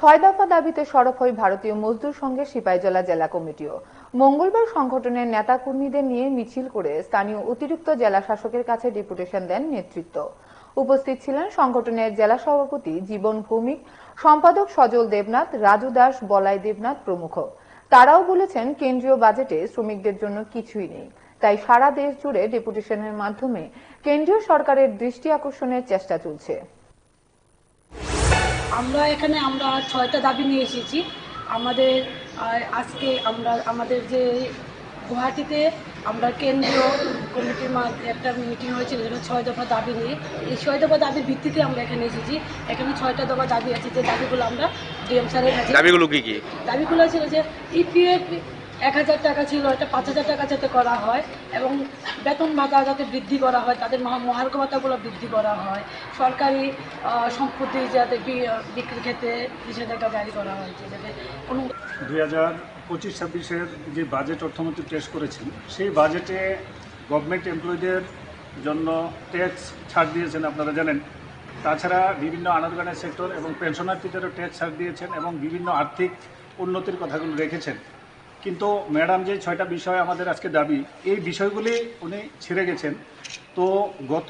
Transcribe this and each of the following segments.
6 দফা দাবিতে সরব হয় ভারতীয় মজদুর সংঘের সিপাহীজলা জেলা কমিটিও। মঙ্গলবার সংগঠনের নেতাকর্মীদের নিয়ে মিছিল করে স্থানীয় অতিরিক্ত জেলা শাসকের কাছে ডেপুটেশন দেন নেতৃত্ব। উপস্থিত ছিলেন সংগঠনের জেলা সভাপতি জীবন ভৌমিক, সম্পাদক সজল দেবনাথ, রাজু দাস, বলাই দেবনাথ প্রমুখ। তারাও বলেছেন, কেন্দ্রীয় বাজেটে শ্রমিকদের জন্য কিছুই নেই, তাই সারা দেশ জুড়ে ডেপুটেশনের মাধ্যমে কেন্দ্রীয় সরকারের দৃষ্টি আকর্ষণের চেষ্টা চলছে। আমরা 6টা দাবি নিয়ে এসেছি। আজকে আমাদের যে গুয়াহাটিতে আমরা কেন্দ্রীয় কমিটির একটা মিটিং হয়েছিল, 6 দফা দাবি নিয়ে। এই 6 দফা দাবির ভিত্তিতে আমরা এখানে এসেছি। এখানে 6টা দফা দাবি আছে, যে দাবিগুলো আমরা ডিএম স্যারের কাছে। দাবিগুলো কি কি? দাবিগুলো ছিল যে ইপিএফ 1000 টাকা ছিল, এটা 5000 টাকা যাতে করা হয়, এবং বেতন ভাতা যাতে বৃদ্ধি করা হয়, তাদের মহার্ঘ ভাতাগুলো বৃদ্ধি করা হয়, সরকারি সম্পত্তি যাতে বিক্রির ক্ষেত্রে নিষেধাজ্ঞা জারি করা হয়েছে, যাতে কোনো 2025-26-এর যে বাজেট অর্থমন্ত্রী পেশ করেছেন, সেই বাজেটে গভর্নমেন্ট এমপ্লয়ীদের জন্য ট্যাক্স ছাড় দিয়েছেন, আপনারা জানেন। তাছাড়া বিভিন্ন আনঅর্গানাইজ সেক্টর এবং পেনশনারদেরও ট্যাক্স ছাড় দিয়েছেন এবং বিভিন্ন আর্থিক উন্নতির কথাগুলো রেখেছেন। কিন্তু ম্যাডাম যে 6টা বিষয় আমাদের আজকে দাবি, এই বিষয়গুলি উনি ছেড়ে গেছেন। তো গত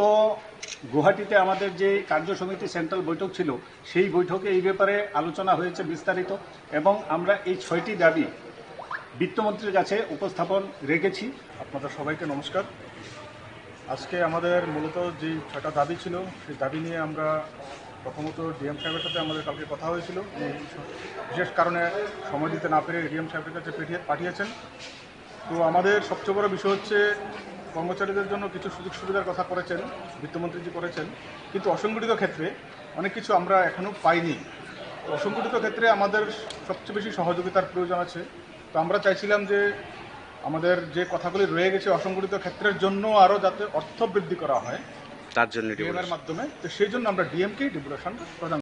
গুয়াহাটিতে আমাদের যে কার্য সমিতি সেন্ট্রাল বৈঠক ছিল, সেই বৈঠকে এই ব্যাপারে আলোচনা হয়েছে বিস্তারিত, এবং আমরা এই 6টি দাবি বিত্তমন্ত্রীর কাছে উপস্থাপন রেখেছি। আপনাদের সবাইকে নমস্কার। আজকে আমাদের মূলত যে 6টা দাবি ছিল, সেই দাবি নিয়ে আমরা প্রথমত ডিএম সাহেবের সাথে আমাদের কালকে কথা হয়েছিল। বিশেষ কারণে সময় দিতে না পেরে ডিএম সাহেবের কাছে পাঠিয়েছেন। তো আমাদের সবচেয়ে বড় বিষয় হচ্ছে, কর্মচারীদের জন্য কিছু সুযোগ সুবিধার কথা করেছেন, বিত্তমন্ত্রীজি করেছেন, কিন্তু অসংগঠিত ক্ষেত্রে অনেক কিছু আমরা এখনও পাইনি। তো অসংগঠিত ক্ষেত্রে আমাদের সবচেয়ে বেশি সহযোগিতার প্রয়োজন আছে। তো আমরা চাইছিলাম যে আমাদের যে কথাগুলি রয়ে গেছে অসংগঠিত ক্ষেত্রের জন্য আরও যাতে অর্থ বৃদ্ধি করা হয় তার জন্য ডিএমের মাধ্যমে। তো সেই জন্য আমরা ডিএমকে ডেপুটেশন প্রদান